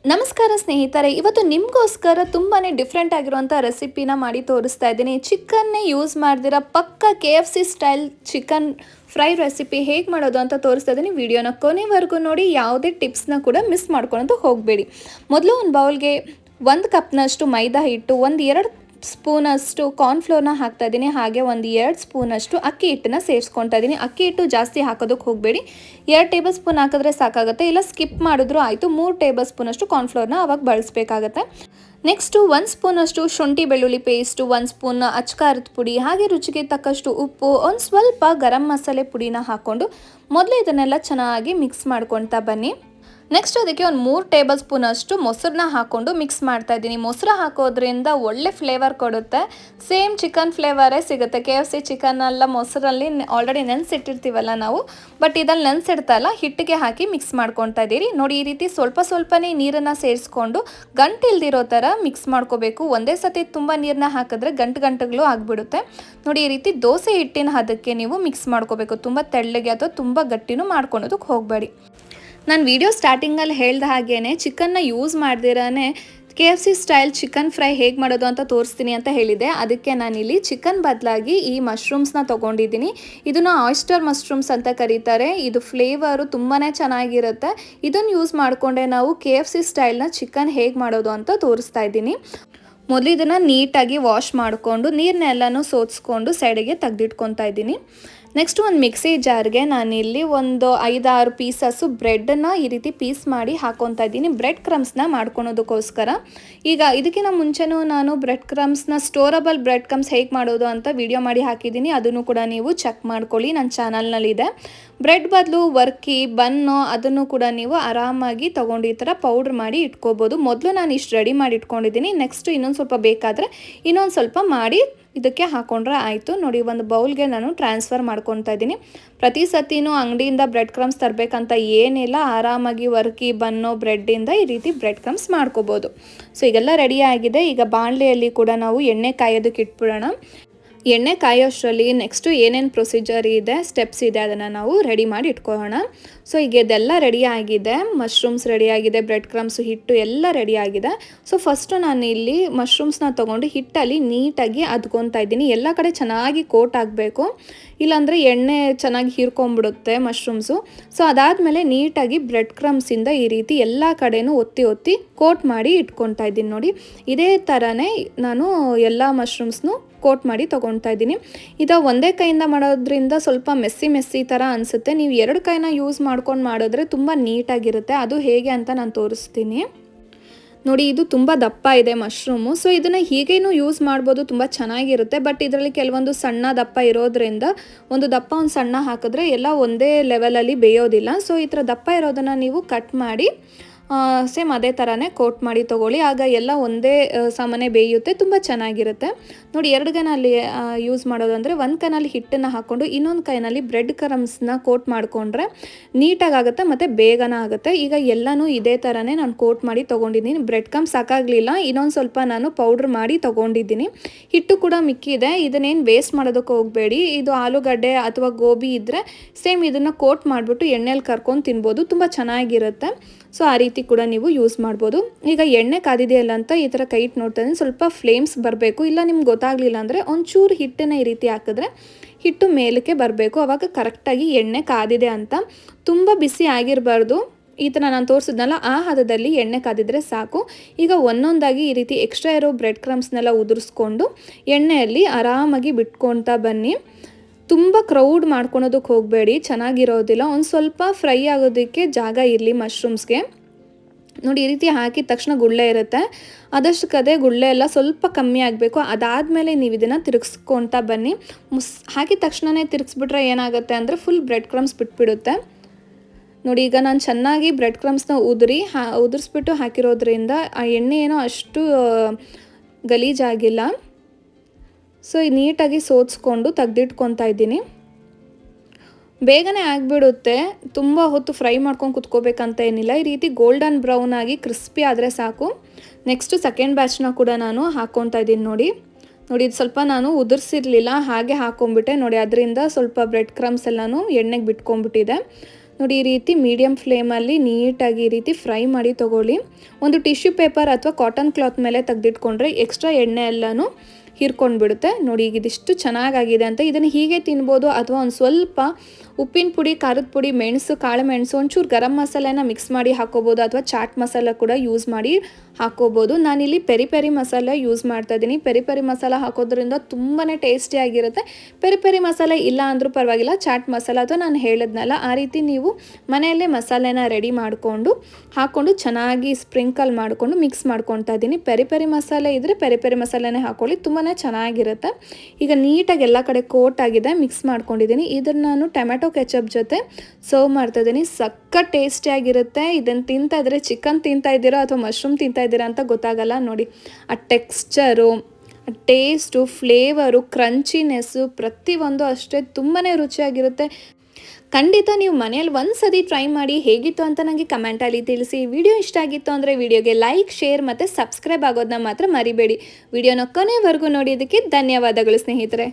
ನಮಸ್ಕಾರ ಸ್ನೇಹಿತರೆ, ಇವತ್ತು ನಿಮಗೋಸ್ಕರ ತುಂಬಾ ಡಿಫ್ರೆಂಟ್ ಆಗಿರುವಂಥ ರೆಸಿಪಿನ ಮಾಡಿ ತೋರಿಸ್ತಾ ಇದ್ದೀನಿ. ಚಿಕನ್ನೇ ಯೂಸ್ ಮಾಡ್ದಿರ ಪಕ್ಕ KFC style chicken fry recipe ಹೇಗೆ ಮಾಡೋದು ಅಂತ ತೋರಿಸ್ತಾ ಇದ್ದೀನಿ. ವಿಡಿಯೋನ ಕೊನೆವರೆಗೂ ನೋಡಿ, ಯಾವುದೇ ಟಿಪ್ಸ್ನ ಕೂಡ ಮಿಸ್ ಮಾಡ್ಕೊಳೋದು ಹೋಗಬೇಡಿ. ಮೊದಲು ಒಂದು ಬೌಲ್ಗೆ 1 ಕಪ್ನಷ್ಟು ಮೈದಾ ಹಿಟ್ಟು, 1-2 ಸ್ಪೂನಷ್ಟು ಕಾರ್ನ್ಫ್ಲೋರ್ನ ಹಾಕ್ತಾ ಇದ್ದೀನಿ. ಹಾಗೆ 1-2 ಸ್ಪೂನಷ್ಟು ಅಕ್ಕಿ ಹಿಟ್ಟನ್ನ ಸೇರಿಸ್ಕೊತಾ ಇದ್ದೀನಿ. ಅಕ್ಕಿ ಹಿಟ್ಟು ಜಾಸ್ತಿ ಹಾಕೋದಕ್ಕೆ ಹೋಗಬೇಡಿ, 2 ಟೇಬಲ್ ಸ್ಪೂನ್ ಹಾಕಿದ್ರೆ ಸಾಕಾಗುತ್ತೆ, ಇಲ್ಲ ಸ್ಕಿಪ್ ಮಾಡಿದ್ರು ಆಯಿತು. 3 ಟೇಬಲ್ ಸ್ಪೂನಷ್ಟು ಕಾರ್ನ್ಫ್ಲೋರ್ನ ಅವಾಗ ಬಳಸಬೇಕಾಗತ್ತೆ. ನೆಕ್ಸ್ಟು 1 ಸ್ಪೂನಷ್ಟು ಶುಂಠಿ ಬೆಳ್ಳುಳ್ಳಿ ಪೇಸ್ಟು, 1 ಸ್ಪೂನ್ ಅಚ್ಕಾರದ ಪುಡಿ, ಹಾಗೆ ರುಚಿಗೆ ತಕ್ಕಷ್ಟು ಉಪ್ಪು, ಒಂದು ಸ್ವಲ್ಪ ಗರಂ ಮಸಾಲೆ ಪುಡಿನ ಹಾಕ್ಕೊಂಡು ಮೊದಲು ಇದನ್ನೆಲ್ಲ ಚೆನ್ನಾಗಿ ಮಿಕ್ಸ್ ಮಾಡ್ಕೊತಾ ಬನ್ನಿ. ನೆಕ್ಸ್ಟ್ ಅದಕ್ಕೆ ಒಂದು 3 ಟೇಬಲ್ ಸ್ಪೂನಷ್ಟು ಮೊಸರನ್ನ ಹಾಕ್ಕೊಂಡು ಮಿಕ್ಸ್ ಮಾಡ್ತಾ ಇದ್ದೀನಿ. ಮೊಸರು ಹಾಕೋದ್ರಿಂದ ಒಳ್ಳೆ ಫ್ಲೇವರ್ ಕೊಡುತ್ತೆ, ಸೇಮ್ ಚಿಕನ್ ಫ್ಲೇವರೇ ಸಿಗುತ್ತೆ. KFC ಚಿಕನ್ನೆಲ್ಲ ಮೊಸರಲ್ಲಿ ಆಲ್ರೆಡಿ ನೆನೆಸಿಟ್ಟಿರ್ತೀವಲ್ಲ ನಾವು, ಬಟ್ ಇದಲ್ಲಿ ನೆನೆಸಿಡ್ತಾ ಇಲ್ಲ, ಹಿಟ್ಟಿಗೆ ಹಾಕಿ ಮಿಕ್ಸ್ ಮಾಡ್ಕೊತಾ ಇದ್ದೀರಿ. ನೋಡಿ, ಈ ರೀತಿ ಸ್ವಲ್ಪ ಸ್ವಲ್ಪನೇ ನೀರನ್ನು ಸೇರಿಸ್ಕೊಂಡು ಗಂಟು ಇಲ್ದಿರೋ ಥರ ಮಿಕ್ಸ್ ಮಾಡ್ಕೋಬೇಕು. ಒಂದೇ ಸತಿ ತುಂಬ ನೀರನ್ನ ಹಾಕಿದ್ರೆ ಗಂಟುಗಳು ಆಗಿಬಿಡುತ್ತೆ. ನೋಡಿ, ಈ ರೀತಿ ದೋಸೆ ಹಿಟ್ಟಿನ ಹದಕ್ಕೆ ನೀವು ಮಿಕ್ಸ್ ಮಾಡ್ಕೋಬೇಕು. ತುಂಬ ತೆಳ್ಳಗೆ ಅಥವಾ ತುಂಬ ಗಟ್ಟಿನೂ ಮಾಡ್ಕೊಳೋದಕ್ಕೆ ಹೋಗಬೇಡಿ. ನಾನು ವಿಡಿಯೋ ಸ್ಟಾರ್ಟಿಂಗಲ್ಲಿ ಹೇಳ್ದ ಹಾಗೇ ಚಿಕನ್ನ ಯೂಸ್ ಮಾಡ್ದಿರಾನೆ KFC ಸ್ಟೈಲ್ ಚಿಕನ್ ಫ್ರೈ ಹೇಗೆ ಮಾಡೋದು ಅಂತ ತೋರಿಸ್ತೀನಿ ಅಂತ ಹೇಳಿದೆ. ಅದಕ್ಕೆ ನಾನಿಲ್ಲಿ ಚಿಕನ್ ಬದಲಾಗಿ ಈ ಮಶ್ರೂಮ್ಸ್ನ ತೊಗೊಂಡಿದ್ದೀನಿ. ಇದನ್ನು ಆಯಿಸ್ಟರ್ ಮಶ್ರೂಮ್ಸ್ ಅಂತ ಕರೀತಾರೆ. ಇದು ಫ್ಲೇವರು ತುಂಬಾ ಚೆನ್ನಾಗಿರುತ್ತೆ. ಇದನ್ನು ಯೂಸ್ ಮಾಡಿಕೊಂಡೆ ನಾವು KFC ಸ್ಟೈಲ್ನ ಚಿಕನ್ ಹೇಗೆ ಮಾಡೋದು ಅಂತ ತೋರಿಸ್ತಾ ಇದ್ದೀನಿ. ಮೊದಲು ಇದನ್ನು ನೀಟಾಗಿ ವಾಶ್ ಮಾಡಿಕೊಂಡು ನೀರನ್ನೆಲ್ಲನೂ ಸೋದಿಸ್ಕೊಂಡು ಸೈಡಿಗೆ ತೆಗೆದಿಟ್ಕೊತಾ ಇದ್ದೀನಿ. ನೆಕ್ಸ್ಟ್ ಒಂದು ಮಿಕ್ಸಿ ಜಾರ್ಗೆ ನಾನಿಲ್ಲಿ ಒಂದು 5-6 ಪೀಸಸ್ಸು ಬ್ರೆಡ್ಡನ್ನು ಈ ರೀತಿ ಪೀಸ್ ಮಾಡಿ ಹಾಕ್ಕೊತಾ ಇದ್ದೀನಿ, ಬ್ರೆಡ್ ಕ್ರಮ್ಸ್ನ ಮಾಡ್ಕೊಳೋದಕ್ಕೋಸ್ಕರ. ಈಗ ಇದಕ್ಕಿಂತ ಮುಂಚೆನೂ ನಾನು ಬ್ರೆಡ್ ಕ್ರಮ್ಸ್ನ ಸ್ಟೋರಬಲ್ ಬ್ರೆಡ್ ಕ್ರಮ್ಸ್ ಹೇಗೆ ಮಾಡೋದು ಅಂತ ವಿಡಿಯೋ ಮಾಡಿ ಹಾಕಿದ್ದೀನಿ. ಅದನ್ನು ಕೂಡ ನೀವು ಚೆಕ್ ಮಾಡ್ಕೊಳ್ಳಿ, ನನ್ನ ಚಾನಲ್ನಲ್ಲಿದೆ. ಬ್ರೆಡ್ ಬದಲು ವರ್ಕಿ ಬನ್ನು ಅದನ್ನು ಕೂಡ ನೀವು ಆರಾಮಾಗಿ ತೊಗೊಂಡು ಈ ಥರ ಪೌಡ್ರ್ ಮಾಡಿ ಇಟ್ಕೋಬೋದು. ಮೊದಲು ನಾನು ಇಷ್ಟು ರೆಡಿ ಮಾಡಿ ಇಟ್ಕೊಂಡಿದ್ದೀನಿ. ನೆಕ್ಸ್ಟ್ ಇನ್ನೊಂದು ಸ್ವಲ್ಪ ಬೇಕಾದರೆ ಇನ್ನೊಂದು ಸ್ವಲ್ಪ ಮಾಡಿ ಇದಕ್ಕೆ ಹಾಕೊಂಡ್ರೆ ಆಯಿತು. ನೋಡಿ, ಒಂದು ಬೌಲ್ಗೆ ನಾನು ಟ್ರಾನ್ಸ್ಫರ್ ಮಾಡ್ಕೊತಾ ಇದ್ದೀನಿ. ಪ್ರತಿ ಸತಿನೂ ಅಂಗಡಿಯಿಂದ ಬ್ರೆಡ್ ಕ್ರಮ್ಸ್ ತರಬೇಕಂತ ಏನಿಲ್ಲ, ಆರಾಮಾಗಿ ವರ್ಕಿ ಬನ್ನೋ ಬ್ರೆಡ್ಡಿಂದ ಈ ರೀತಿ ಬ್ರೆಡ್ ಕ್ರಮ್ಸ್ ಮಾಡ್ಕೋಬೋದು. ಸೊ ಈಗೆಲ್ಲ ರೆಡಿ ಆಗಿದೆ. ಈಗ ಬಾಣಲೆಯಲ್ಲಿ ಕೂಡ ನಾವು ಎಣ್ಣೆ ಕಾಯೋದಕ್ಕೆ ಇಟ್ಬಿಡೋಣ. ಎಣ್ಣೆ ಕಾಯೋಷ್ಟರಲ್ಲಿ ನೆಕ್ಸ್ಟು ಏನೇನು ಪ್ರೊಸೀಜರ್ ಇದೆ, ಸ್ಟೆಪ್ಸ್ ಇದೆ, ಅದನ್ನು ನಾವು ರೆಡಿ ಮಾಡಿ ಇಟ್ಕೊಳ್ಳೋಣ. ಸೊ ಈಗ ಇದೆಲ್ಲ ರೆಡಿ ಆಗಿದೆ, ಮಶ್ರೂಮ್ಸ್ ರೆಡಿ ಆಗಿದೆ, ಬ್ರೆಡ್ ಕ್ರಮ್ಸು ಹಿಟ್ಟು ಎಲ್ಲ ರೆಡಿ ಆಗಿದೆ. ಸೊ ಫಸ್ಟು ನಾನು ಇಲ್ಲಿ ಮಶ್ರೂಮ್ಸ್ನ ತೊಗೊಂಡು ಹಿಟ್ಟಲ್ಲಿ ನೀಟಾಗಿ ಅದ್ಕೊತಾ ಇದ್ದೀನಿ. ಎಲ್ಲ ಕಡೆ ಚೆನ್ನಾಗಿ ಕೋಟ್ ಆಗಬೇಕು, ಇಲ್ಲಾಂದರೆ ಎಣ್ಣೆ ಚೆನ್ನಾಗಿ ಹೀರ್ಕೊಂಡ್ಬಿಡುತ್ತೆ ಮಶ್ರೂಮ್ಸು. ಸೊ ಅದಾದಮೇಲೆ ನೀಟಾಗಿ ಬ್ರೆಡ್ ಕ್ರಮ್ಸಿಂದ ಈ ರೀತಿ ಎಲ್ಲ ಕಡೆನೂ ಒತ್ತಿ ಕೋಟ್ ಮಾಡಿ ಇಟ್ಕೊತಾ ಇದ್ದೀನಿ. ನೋಡಿ, ಇದೇ ಥರನೇ ನಾನು ಎಲ್ಲ ಮಶ್ರೂಮ್ಸ್ನು ಕೋಟ್ ಮಾಡಿ ತೊಗೊತಾ ಇದ್ದೀನಿ. ಇದು ಒಂದೇ ಕೈಯಿಂದ ಮಾಡೋದ್ರಿಂದ ಸ್ವಲ್ಪ ಮೆಸ್ಸಿ ಥರ ಅನಿಸುತ್ತೆ. ನೀವು 2 ಕೈನ ಯೂಸ್ ಮಾಡ್ಕೊಂಡು ಮಾಡಿದ್ರೆ ತುಂಬ ನೀಟಾಗಿರುತ್ತೆ. ಅದು ಹೇಗೆ ಅಂತ ನಾನು ತೋರಿಸ್ತೀನಿ. ನೋಡಿ, ಇದು ತುಂಬ ದಪ್ಪ ಇದೆ ಮಶ್ರೂಮು. ಸೊ ಇದನ್ನು ಹೀಗೇನೂ ಯೂಸ್ ಮಾಡ್ಬೋದು, ತುಂಬ ಚೆನ್ನಾಗಿರುತ್ತೆ. ಬಟ್ ಇದರಲ್ಲಿ ಕೆಲವೊಂದು ಸಣ್ಣ ದಪ್ಪ ಇರೋದ್ರಿಂದ ಒಂದು ದಪ್ಪ ಒಂದು ಸಣ್ಣ ಹಾಕಿದ್ರೆ ಎಲ್ಲ ಒಂದೇ ಲೆವೆಲಲ್ಲಿ ಬೇಯೋದಿಲ್ಲ. ಸೊ ಈ ಥರ ದಪ್ಪ ಇರೋದನ್ನು ನೀವು ಕಟ್ ಮಾಡಿ ಸೇಮ್ ಅದೇ ಥರನೇ ಕೋಟ್ ಮಾಡಿ ತೊಗೊಳ್ಳಿ. ಆಗ ಎಲ್ಲ ಒಂದೇ ಸಾಮಾನ್ಯ ಬೇಯುತ್ತೆ, ತುಂಬ ಚೆನ್ನಾಗಿರುತ್ತೆ. ನೋಡಿ, 2 ಕೈನಲ್ಲಿ ಯೂಸ್ ಮಾಡೋದಂದರೆ ಒಂದು ಕೈನಲ್ಲಿ ಹಿಟ್ಟನ್ನು ಹಾಕ್ಕೊಂಡು ಇನ್ನೊಂದು ಕೈನಲ್ಲಿ ಬ್ರೆಡ್ ಕ್ರಮ್ಸ್ನ ಕೋಟ್ ಮಾಡಿಕೊಂಡ್ರೆ ನೀಟಾಗಿ ಆಗುತ್ತೆ ಮತ್ತು ಬೇಗನ ಆಗುತ್ತೆ. ಈಗ ಎಲ್ಲನೂ ಇದೇ ಥರನೇ ನಾನು ಕೋಟ್ ಮಾಡಿ ತೊಗೊಂಡಿದ್ದೀನಿ. ಬ್ರೆಡ್ ಕ್ರಮ್ಸ್ ಸಾಕಾಗಲಿಲ್ಲ, ಇನ್ನೊಂದು ಸ್ವಲ್ಪ ನಾನು ಪೌಡ್ರ್ ಮಾಡಿ ತೊಗೊಂಡಿದ್ದೀನಿ. ಹಿಟ್ಟು ಕೂಡ ಮಿಕ್ಕಿದೆ, ಇದನ್ನೇನು ವೇಸ್ಟ್ ಮಾಡೋದಕ್ಕೆ ಹೋಗಬೇಡಿ. ಇದು ಆಲೂಗಡ್ಡೆ ಅಥವಾ ಗೋಬಿ ಇದ್ದರೆ ಸೇಮ್ ಇದನ್ನು ಕೋಟ್ ಮಾಡಿಬಿಟ್ಟು ಎಣ್ಣೆಯಲ್ಲಿ ಕರ್ಕೊಂಡು ತಿನ್ಬೋದು, ತುಂಬ ಚೆನ್ನಾಗಿರುತ್ತೆ. ಸೊ ಆ ರೀತಿ ಕೂಡ ನೀವು ಯೂಸ್ ಮಾಡ್ಬೋದು. ಈಗ ಎಣ್ಣೆ ಕಾದಿದೆಯಲ್ಲ ಅಂತ ಈ ಥರ ಕೈ ಇಟ್ಟು ನೋಡ್ತಾ ಇದ್ದೀನಿ. ಸ್ವಲ್ಪ ಫ್ಲೇಮ್ಸ್ ಬರಬೇಕು, ಇಲ್ಲ ನಿಮ್ಗೆ ಗೊತ್ತಾಗಲಿಲ್ಲ ಅಂದರೆ ಒಂಚೂರು ಹಿಟ್ಟನ್ನು ಈ ರೀತಿ ಹಾಕಿದ್ರೆ ಹಿಟ್ಟು ಮೇಲಕ್ಕೆ ಬರಬೇಕು, ಆವಾಗ ಕರೆಕ್ಟಾಗಿ ಎಣ್ಣೆ ಕಾದಿದೆ ಅಂತ. ತುಂಬ ಬಿಸಿ ಆಗಿರಬಾರ್ದು. ಈ ಥರ ನಾನು ತೋರಿಸಿದ್ನಲ್ಲ ಆ ಹದದಲ್ಲಿ ಎಣ್ಣೆ ಕಾದಿದ್ರೆ ಸಾಕು. ಈಗ ಒಂದೊಂದಾಗಿ ಈ ರೀತಿ ಎಕ್ಸ್ಟ್ರಾ ಇರೋ ಬ್ರೆಡ್ ಕ್ರಮ್ಸ್ನೆಲ್ಲ ಉದುರಿಸ್ಕೊಂಡು ಎಣ್ಣೆಯಲ್ಲಿ ಆರಾಮಾಗಿ ಬಿಟ್ಕೊತಾ ಬನ್ನಿ. ತುಂಬ ಕ್ರೌಡ್ ಮಾಡ್ಕೊಳೋದಕ್ಕೆ ಹೋಗಬೇಡಿ, ಚೆನ್ನಾಗಿರೋದಿಲ್ಲ. ಒಂದು ಸ್ವಲ್ಪ ಫ್ರೈ ಆಗೋದಕ್ಕೆ ಜಾಗ ಇರಲಿ ಮಶ್ರೂಮ್ಸ್ಗೆ. ನೋಡಿ, ಈ ರೀತಿ ಹಾಕಿದ ತಕ್ಷಣ ಗುಳ್ಳೆ ಇರುತ್ತೆ, ಆದಷ್ಟಕ್ಕದೇ ಗುಳ್ಳೆ ಎಲ್ಲ ಸ್ವಲ್ಪ ಕಮ್ಮಿ ಆಗಬೇಕು. ಅದಾದಮೇಲೆ ನೀವು ಇದನ್ನು ತಿರುಗಿಸ್ಕೊತಾ ಬನ್ನಿ. ಹಾಕಿದ ತಕ್ಷಣವೇ ತಿರುಗಿಸ್ಬಿಟ್ರೆ ಏನಾಗುತ್ತೆ ಅಂದರೆ ಫುಲ್ ಬ್ರೆಡ್ ಕ್ರಮ್ಸ್ ಬಿಟ್ಬಿಡುತ್ತೆ. ನೋಡಿ, ಈಗ ನಾನು ಚೆನ್ನಾಗಿ ಬ್ರೆಡ್ ಕ್ರಮ್ಸ್ನ ಉದುರಿಸ್ಬಿಟ್ಟು ಹಾಕಿರೋದ್ರಿಂದ ಆ ಎಣ್ಣೆ ಏನೋ ಅಷ್ಟು ಗಲೀಜಾಗಿಲ್ಲ. ಸೊ ನೀಟಾಗಿ ಸೋದಿಸ್ಕೊಂಡು ತೆಗೆದಿಟ್ಕೊತಾ ಇದ್ದೀನಿ. ಬೇಗನೆ ಆಗಿಬಿಡುತ್ತೆ, ತುಂಬ ಹೊತ್ತು ಫ್ರೈ ಮಾಡ್ಕೊಂಡು ಕುತ್ಕೋಬೇಕಂತ ಏನಿಲ್ಲ. ಈ ರೀತಿ ಗೋಲ್ಡನ್ ಬ್ರೌನ್ ಆಗಿ ಕ್ರಿಸ್ಪಿ ಆದರೆ ಸಾಕು. ನೆಕ್ಸ್ಟು ಸೆಕೆಂಡ್ ಬ್ಯಾಚ್ನ ಕೂಡ ನಾನು ಹಾಕ್ಕೊತಾ ಇದ್ದೀನಿ. ನೋಡಿ, ಇದು ಸ್ವಲ್ಪ ನಾನು ಉದುರಿಸಿರಲಿಲ್ಲ, ಹಾಗೆ ಹಾಕ್ಕೊಂಬಿಟ್ಟೆ. ನೋಡಿ, ಅದರಿಂದ ಸ್ವಲ್ಪ ಬ್ರೆಡ್ ಕ್ರಮ್ಸ್ ಎಲ್ಲನೂ ಎಣ್ಣೆಗೆ ಬಿಟ್ಕೊಂಡ್ಬಿಟ್ಟಿದೆ. ನೋಡಿ ಈ ರೀತಿ ಮೀಡಿಯಮ್ ಫ್ಲೇಮಲ್ಲಿ ನೀಟಾಗಿ ಈ ರೀತಿ ಫ್ರೈ ಮಾಡಿ ತೊಗೊಳ್ಳಿ. ಒಂದು ಟಿಶ್ಯೂ ಪೇಪರ್ ಅಥವಾ ಕಾಟನ್ ಕ್ಲಾತ್ ಮೇಲೆ ತೆಗೆದಿಟ್ಕೊಂಡ್ರೆ ಎಕ್ಸ್ಟ್ರಾ ಎಣ್ಣೆ ಎಲ್ಲನೂ ಹೀರ್ಕೊಂಡ್ಬಿಡುತ್ತೆ. ನೋಡಿ ಈಗ ಇದಿಷ್ಟು ಚೆನ್ನಾಗಾಗಿದೆ ಅಂತ ಇದನ್ನು ಹೀಗೆ ತಿನ್ಬೋದು, ಅಥವಾ ಒಂದು ಸ್ವಲ್ಪ ಉಪ್ಪಿನ ಪುಡಿ, ಖಾರದ ಪುಡಿ, ಮೆಣಸು, ಕಾಳು ಮೆಣಸು, ಒಂಚೂರು ಗರಂ ಮಸಾಲೆನ ಮಿಕ್ಸ್ ಮಾಡಿ ಹಾಕೋಬೋದು, ಅಥವಾ ಚಾಟ್ ಮಸಾಲ ಕೂಡ ಯೂಸ್ ಮಾಡಿ ಹಾಕೋಬೋದು. ನಾನಿಲ್ಲಿ ಪೆರಿ ಪೆರಿ ಮಸಾಲೆ ಯೂಸ್ ಮಾಡ್ತಾ ಇದ್ದೀನಿ. ಪೆರಿ ಪೆರಿ ಮಸಾಲ ಹಾಕೋದ್ರಿಂದ ತುಂಬಾ ಟೇಸ್ಟಿಯಾಗಿರುತ್ತೆ. ಪೆರಿ ಪೆರಿ ಮಸಾಲೆ ಇಲ್ಲ ಅಂದರೂ ಪರವಾಗಿಲ್ಲ, ಚಾಟ್ ಮಸಾಲ ಅಥವಾ ನಾನು ಹೇಳಿದ್ನಲ್ಲ ಆ ರೀತಿ ನೀವು ಮನೆಯಲ್ಲೇ ಮಸಾಲೆನ ರೆಡಿ ಮಾಡಿಕೊಂಡು ಹಾಕ್ಕೊಂಡು ಚೆನ್ನಾಗಿ ಸ್ಪ್ರಿಂಕಲ್ ಮಾಡಿಕೊಂಡು ಮಿಕ್ಸ್ ಮಾಡ್ಕೊತಾ ಇದ್ದೀನಿ. ಪೆರಿ ಪೆರಿ ಮಸಾಲೆ ಇದ್ದರೆ ಪೆರಿ ಪೆರಿ ಮಸಾಲೆನೇ ಹಾಕ್ಕೊಳ್ಳಿ, ತುಂಬಾ ಚೆನ್ನಾಗಿರುತ್ತೆ. ಈಗ ನೀಟಾಗಿ ಎಲ್ಲ ಕಡೆ ಕೋಟ್ ಆಗಿದೆ, ಮಿಕ್ಸ್ ಮಾಡ್ಕೊಂಡಿದ್ದೀನಿ. ಇದನ್ನು ನಾನು ಟೊಮೆಟೊ ಕೆಚಪ್ ಜೊತೆ ಸರ್ವ್ ಮಾಡ್ತಾ ಇದ್ದೀನಿ. ಸಖತ್ ಟೇಸ್ಟಿಯಾಗಿರುತ್ತೆ. ಇದನ್ನು ತಿಂತಾ ಇದ್ರೆ ಚಿಕನ್ ತಿಂತಾ ಇದ್ದೀರೋ ಅಥವಾ ಮಶ್ರೂಮ್ ತಿಂತಾ ಇದ್ದೀರಾ ಅಂತ ಗೊತ್ತಾಗಲ್ಲ. ನೋಡಿ ಆ ಟೆಕ್ಸ್ಚರು, ಟೇಸ್ಟು, ಫ್ಲೇವರು, ಕ್ರಂಚಿನೆಸ್ಸು ಪ್ರತಿಯೊಂದು ಅಷ್ಟೇ ತುಂಬಾ ರುಚಿಯಾಗಿರುತ್ತೆ. ಖಂಡಿತ ನೀವು ಮನೆಯಲ್ಲಿ ಒಂದು ಸತಿ ಟ್ರೈ ಮಾಡಿ ಹೇಗಿತ್ತು ಅಂತ ನನಗೆ ಕಮೆಂಟಲ್ಲಿ ತಿಳಿಸಿ. ವಿಡಿಯೋ ಇಷ್ಟ ಆಗಿತ್ತು ಅಂದರೆ ವಿಡಿಯೋಗೆ ಲೈಕ್, ಶೇರ್ ಮತ್ತು ಸಬ್ಸ್ಕ್ರೈಬ್ ಆಗೋದನ್ನ ಮಾತ್ರ ಮರಿಬೇಡಿ. ವಿಡಿಯೋನ ಕೊನೆವರೆಗೂ ನೋಡಿದ್ದಕ್ಕೆ ಧನ್ಯವಾದಗಳು ಸ್ನೇಹಿತರೆ.